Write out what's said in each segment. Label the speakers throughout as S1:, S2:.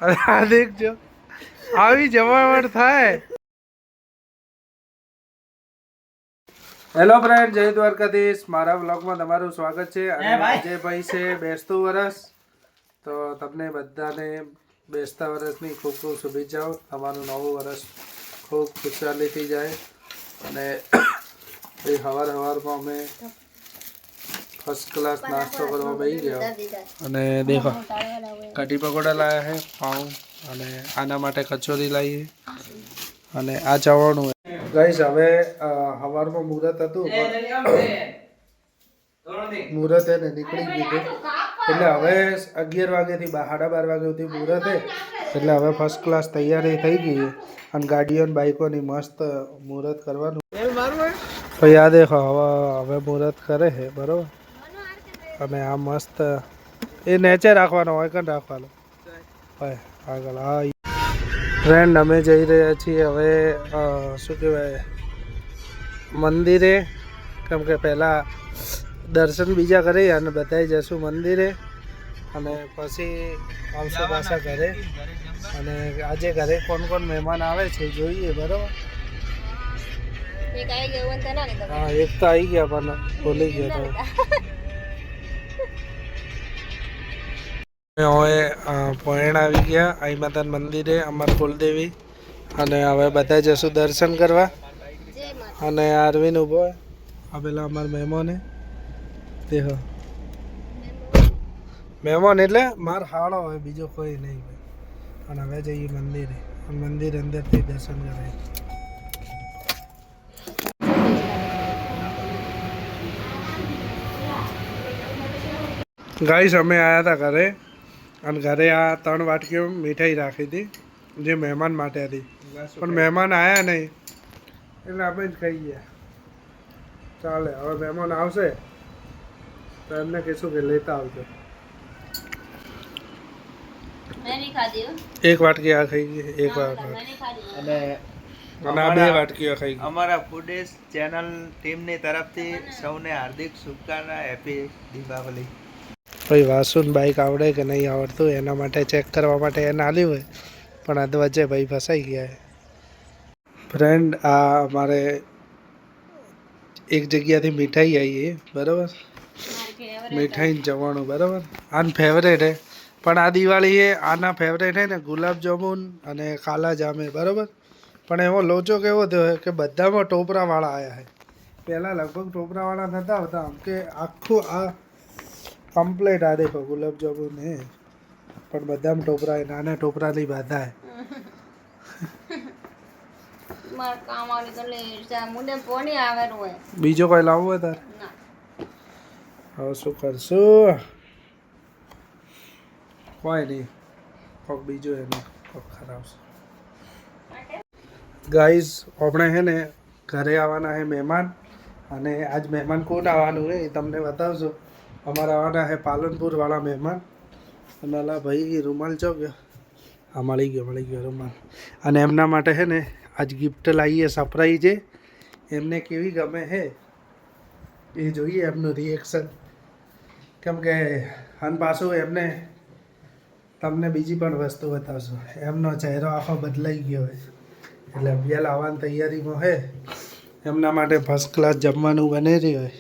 S1: આ દેખજો આવી જમાવટ થાય. હેલો ફ્રેન્ડ, જય દ્વારકાધીશ. મારા વ્લોગમાં તમારું સ્વાગત છે. અને અજયભાઈ છે બેસતું વરસ, તો તમને બધાને બેસતા વરસની ખૂબ ખૂબ શુભેચ્છાઓ. તમારું નવું વરસ ખૂબ ખુશાલીથી જાય. અને સવારમાં અમે ફર્સ્ટ ક્લાસ નાસ્તો કરવા બેસી ગયા. અને દેખો કઢી પકોડા લાયા છે, પાઉં, અને આના માટે કચોરી લાવીએ, અને આ ચવાણું. ગાઈસ હવે સવારમાં મુહૂર્ત હતું, મુહૂર્ત એને નીકળી ગયું, એટલે હવે 11 વાગ્યાથી 12:30 વાગ્યા સુધી મુહૂર્ત છે. એટલે હવે ફર્સ્ટ ક્લાસ તૈયારી થઈ ગઈ, અને ગાડીઓ બાઈકોની મસ્ત મુહૂર્ત કરવાનું. તો યાદ દેખો હવે મુહૂર્ત કરે છે બરોબર. અને આ મસ્ત એ નેચે રાખવાનો હોય, કન રાખવાનો હોય આગળ. હા ફ્રેન્ડ, અમે જઈ રહ્યા છીએ હવે શું કહેવાય મંદિરે, કેમ કે પહેલાં દર્શન બીજા કરી અને બધાય જશું મંદિરે, અને પછી આવશું પાછા ઘરે. અને આજે ઘરે કોણ કોણ મહેમાન આવે છે જોઈએ બરાબર. હા, એક તો આવી ગયા પણ ભૂલી ગયો તો. હવે પોઈણ આવી ગયા આઈ માતા મંદિરે, અમાર કુલદેવી. અને હવે બધા જશું દર્શન કરવા. અને અરવિંદ ઉભો આ પેલા અમારા મહેમાને દેખો, મહેમાન એટલે માર હાળો હોય, બીજો કોઈ નહીં. અને હવે જઈએ મંદિરે, મંદિર અંદરથી દર્શન કરાય. ગાઈસ, અમે આવ્યા હતા ઘરે, અને ઘરે આ 3 વાટકીઓ મીઠાઈ રાખી હતી જે મહેમાન માટે હતી, પણ મહેમાન આવ્યા નહીં એટલે આપણે જ ખાઈ ગયા. ચાલે, હવે મહેમાન આવશે તો એમને કહીશું કે લેતા આવજો. એક વાટકી આ ખાઈ ગઈ, એક વાટકી અને આ 2 વાટકીઓ ખાઈ ગઈ.
S2: અમારા ફૂડેસ ચેનલ ટીમની તરફથી સૌને હાર્દિક શુભકામના. હેપી દીપાવલી.
S1: ભાઈ વાસુન બાઇક આવડે કે નહીં આવડતું એના માટે ચેક કરવા માટે એને આલ્યું હોય, પણ આ વચ્ચે ભાઈ ફસાઈ ગયા. ફ્રેન્ડ, આ અમારે એક જગ્યાથી મીઠાઈ આવી બરાબર, મીઠાઈ જવાનું બરાબર. આન ફેવરેટ હે, પણ આ દિવાળી એ આના ફેવરેટ હે ને ગુલાબ જામુન અને કાલા જામે બરાબર. પણ એવો લોચો કેવો થયો કે બધામાં ટોપરાવાળા આવ્યા છે. પહેલાં લગભગ ટોપરાવાળા નહોતા આવતા, આમ કે આખું આ કમ્પ્લેટ આ દેખો ગુલાબ જામુન હે, પણ બધામાં ટોપરા નાના ટોપરાની બાધા હે. બીજો કોઈ લાવવું હોય તાર? હવે શું કરશું, કોઈ નહીં, કોક બીજો એનો કોક ખરાબ છે. ગાઈઝ, આપણે હે ને ઘરે આવવાના હે મહેમાન, અને આજ મહેમાન કોણ આવવાનું હે એ તમને બતાવશો. અમારા આવવાના હે પાલનપુરવાળા મહેમાન. અને અલા ભાઈ રૂમાલ ચો ગયો? હા, મળી ગયો રૂમાલ. અને એમના માટે છે ને આજ ગિફ્ટ લાવીએ, સરપ્રાઈઝ છે. એમને કેવી ગમે છે એ જોઈએ, એમનું રિએક્શન. કેમ કે અને પાછું એમને તમને બીજી પણ વસ્તુ બતાવશો. એમનો ચહેરો આખો બદલાઈ ગયો હોય, એટલે અભિયાલ આવવાની તૈયારીમાં છે. એમના માટે ફર્સ્ટ ક્લાસ જમવાનું બની રહ્યું હોય.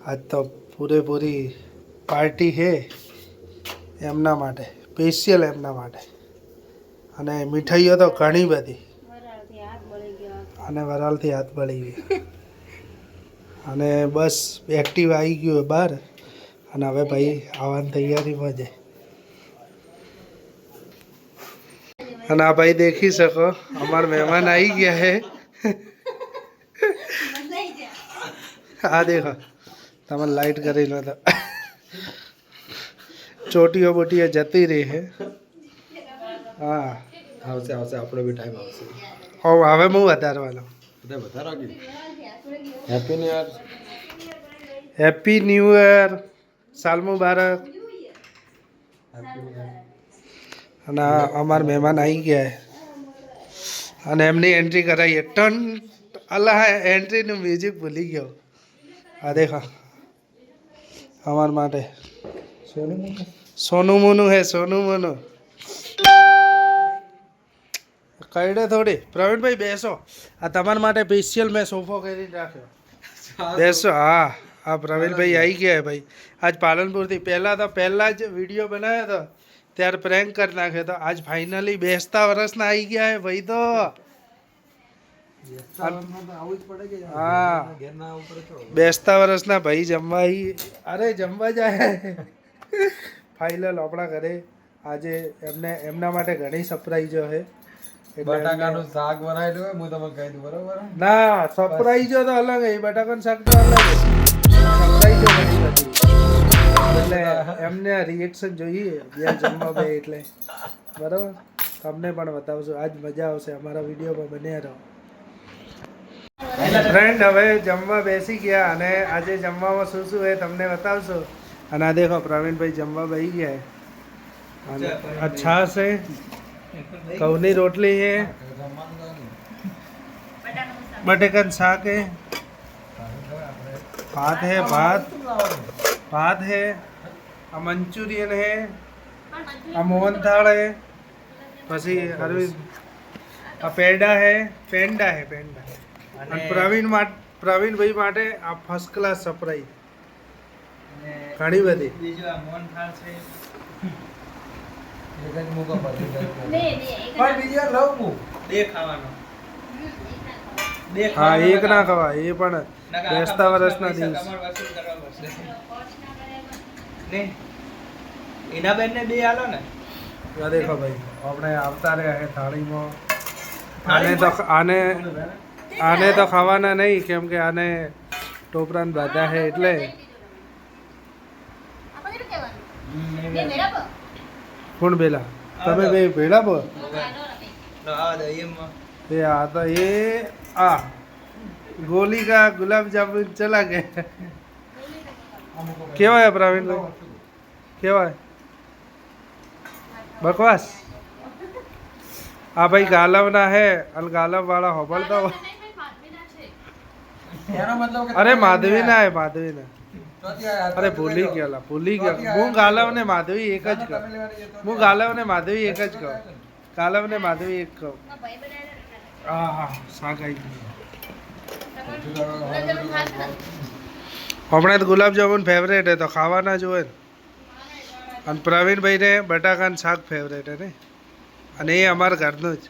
S1: આજ તો પૂરેપૂરી પાર્ટી છે એમના માટે, સ્પેશિયલ એમના માટે. અને મીઠાઈઓ તો ઘણી બધી, અને વરાળથી હાથ બળી ગયો. અને બસ એક્ટિવ આવી ગયું બહાર, અને હવે ભાઈ આવવાની તૈયારીમાં છે. અને આ ભાઈ દેખી શકો, અમારા મહેમાન આવી ગયા છે. આ દેખો, તમે લાઈટ કરી લો તો ચોટીઓ બોટીઓ જતી રહી છે. હા,
S2: આવશે આપણો બી ટાઈમ આવશે.
S1: હવે હું વધારવાનો.
S2: Happy new year.
S1: Happy new year, સાલ મુબારક. અને અમારા મહેમાન આવી ગયા, અને એમની એન્ટ્રી કરાવીએ. ટન અલા એન્ટ્રીનું મ્યુઝિક ભૂલી ગયો. આ દેખા અમારા માટે સોનું મોનું હે સોનું મોનું કઈડે થોડી પ્રવીણભાઈ બેસો આ તમારા માટે સ્પેશિયલ મેં સોફો કરી રાખ્યો બેસો હા હા પ્રવીણભાઈ આવી ગયા ભાઈ આજ પાલનપુરથી પહેલાં જ વિડીયો બનાવ્યો હતો ત્યારે પ્રેન્ક કરી નાખ્યો હતો આજ ફાઇનલી બેસતા વર્ષના આવી ગયા હે ભાઈ તો હા બેસતા વર્ષના ભાઈ જમવા અરે જમવા જાય ફાઇનલ આપણા ઘરે આજે એમના માટે ઘણી સરપ્રાઈઝો છે
S3: બટાકાનું શાક બનાવેલું હોય હું તમને કહી દઉં બરોબર
S1: ના સરપ્રાઈઝો તો અલગ હે બટાકાનું શાક તો અલગ હે સરપ્રાઈઝો ઘણી બધી એટલે એમને રિએક્શન જોઈએ બે જમવા બે એટલે બરાબર તમને પણ બતાવશું આજ મજા આવશે અમારા વિડીયોમાં બન્યા રહો ફ્રેન્ડ હવે જમવા બેસી ગયા અને આજે જમવામાં શું શું હે તમને બતાવશો અને આ દેખો પ્રવીણભાઈ જમવા બેસી ગયા અને અચ્છા છે ઘઉંની રોટલી છે બટેકાનું શાક है भात है भात है मंचूरियन है मोहनथाल है પછી અરવિંદ પેંડા है પેંડા અને પ્રવીણભાઈ માટે આ ફર્સ્ટ ક્લાસ સરપ્રાઈઝ ઘણી બધી
S2: બીજું આ મોહનથાળ છે
S3: એક જ મૂકો પછી
S4: પણ
S3: બીજા લઉં હું
S2: બે ખાવાનો બે
S1: હા
S2: ખાવાનો
S1: એક ના ખવાય એ પણ
S2: નકર
S1: બેસતા
S2: આખા
S1: વર્ષના
S2: પૈસા
S1: દિવસ
S2: તમારે વસૂલ કરવા પડશે ને એના બેન ને બે આલો ને
S1: આ દેખો ભાઈ આપણે આવતા રહ્યા છે થાળીમાં આને તો ખાવાના નહીં કેમ કે આને ટોપરાન બાધા છે એટલે કોણ બેલા તમે બે ભેળા બો
S2: લો આ દે એમાં
S1: એ આ તો એ આ ગોલી કા ગુલાબ જામુન ચલા ગયા કેવાય પ્રવીણભાઈ કેવાય બકવાસ આ ભાઈ ગાલવના હે અને ગાલવ વાળા હોબળતા હોય
S3: એનો મતલબ કે
S1: અરે માધવીના હે માધવીના
S3: ચોથી આ
S1: અરે ભૂલી ગયા હું ગાલવ ને માધવી એક જ કહું હું ગાલવ ને માધવી એક જ કહું ગાલવ ને માધવી એક કહું હા હા શાક આવી ગયું હમણાં તો ગુલાબજામુન ફેવરેટ હે તો ખાવાના જ હોય ને અને પ્રવીણભાઈને બટાકાનું શાક ફેવરેટ હે ને અને એ અમારા ઘરનું જ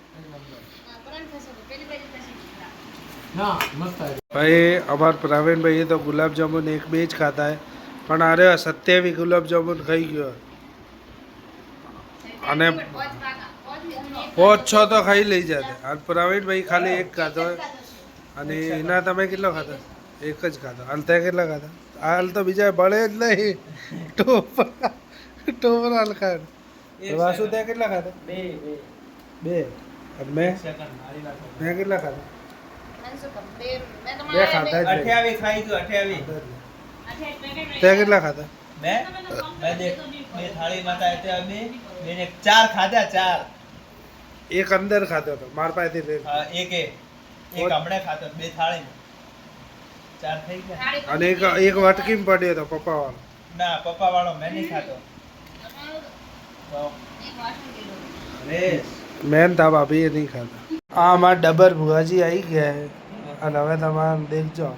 S3: ના મસ્ત આવી
S1: ભાઈ અમાર પ્રવીણભાઈએ તો ગુલાબજામુન એક બે જ ખાતા હે પણ અરે 27 ગુલાબજામુન ખાઈ ગયો અને 5-6 તો ખાઈ લઈ જતા અને પ્રવીણભાઈ ખાલી એક ખાધો અને એના તમે કેટલો ખાધા એક જ ખાધો હાલ તે કેટલા ખાધા હાલ તો બીજા બળે જ નહીં ટોપરા ખાડ વાસુ તે કેટલા ખાધા બે અને મેં કેટલા ખાધા બે ખાધા જ નહીં.
S2: 28 ખાઈ ગયો 28
S1: તે કેટલા ખાધા
S2: બે થાળી માં હતા એટલે બે બેને ચાર ખાધા ચાર
S1: એક અંદર ખાધો હતો માર પાસેથી લઈને
S2: હા, એક હમણાં ખાતો બે થાળી ચાર થઈ ગયા
S1: અને એક વટકીમાં પડ્યો હતો પપ્પા વાળો
S2: ના પપ્પા વાળો મેં નહીં ખાતો તો રેસ
S1: મેન તા ભાભી એ નહીં ખાતા આ અમારા ડબર ભુવાજી આવી ગયા છે અને હવે તમારે દેખજો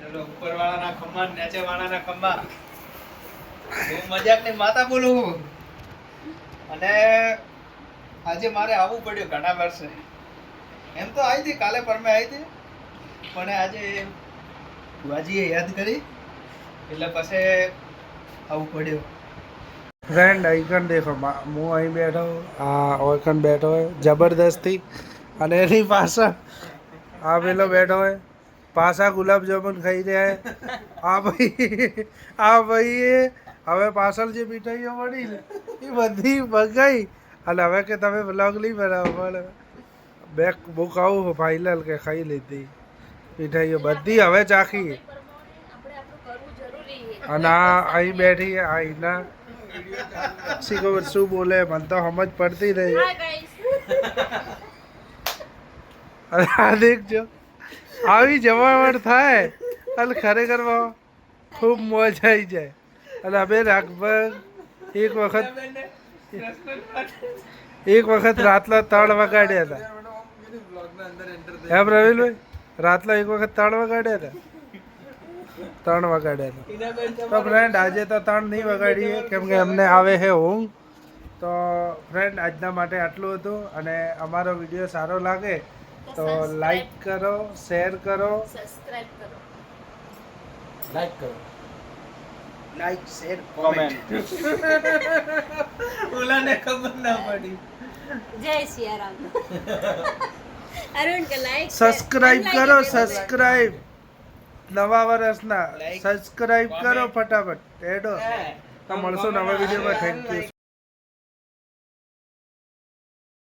S2: ચલો ઉપર વાળાના ખમ્મા નીચે વાળાના ખમ્મા હું મજાકની માતા બોલું હું. અને આજે મારે આવવું પડ્યું ઘણા વર્ષે એમ તો આવી હતી કાલે પરમે આવી હતી પણ આજે ભુવાજીએ યાદ કરી એટલે પછી આવવું પડ્યું
S1: ફ્રેન્ડ આઈકન દેખો હું અહીં બેઠો આ ઓઈકન બેઠો હોય જબરદસ્તી અને એની પાછળ આ પેલો બેઠો હોય પાછા ગુલાબજામુન ખાઈ રહ્યા હે આ ભાઈ હવે પાછળ જે મીઠાઈઓ મળી ને એ બધી બગાઈ અને હવે કે તમે બ્લોગ નહીં બનાવો પણ બે બહુ ખાવું ફાઇનલ કે ખાઈ લીધી મીઠાઈઓ બધી હવે ચાખી અને આ અહીં બેઠી આ એના શી ખબર શું બોલે મને તો સમજ પડતી નહીં અને આ દેખજો આવી જમાવટ થાય અને ખરેખર ખૂબ મોજ આવી જાય અને અમે લગભગ એક વખત રાતના 3 વગાડ્યા હતા એમ રવિલભાઈ રાતના એક વખત 3 વગાડ્યા હતા 3 વગાડ્યા હતા તો ફ્રેન્ડ આજે તો 3 નહીં વગાડીએ કેમ કે અમને આવે છે ઊંઘ તો ફ્રેન્ડ આજના માટે આટલું હતું અને અમારો વિડીયો સારો લાગે તો લાઈક કરો શેર કરો
S4: સબસ્ક્રાઇબ કરો.
S3: લાઈક કરો.
S2: લાઈક શેર કોમેન્ટ ઓલાને ખબર ના પડી.
S4: જય સિયારામ. અરુણ કે લાઈક
S1: સબસ્ક્રાઇબ કરો સબસ્ક્રાઇબ નવા વર્ષના સબસ્ક્રાઇબ કરો ફટાફટ એડો તો મળશું નવા વિડીયોમાં થેન્ક યુ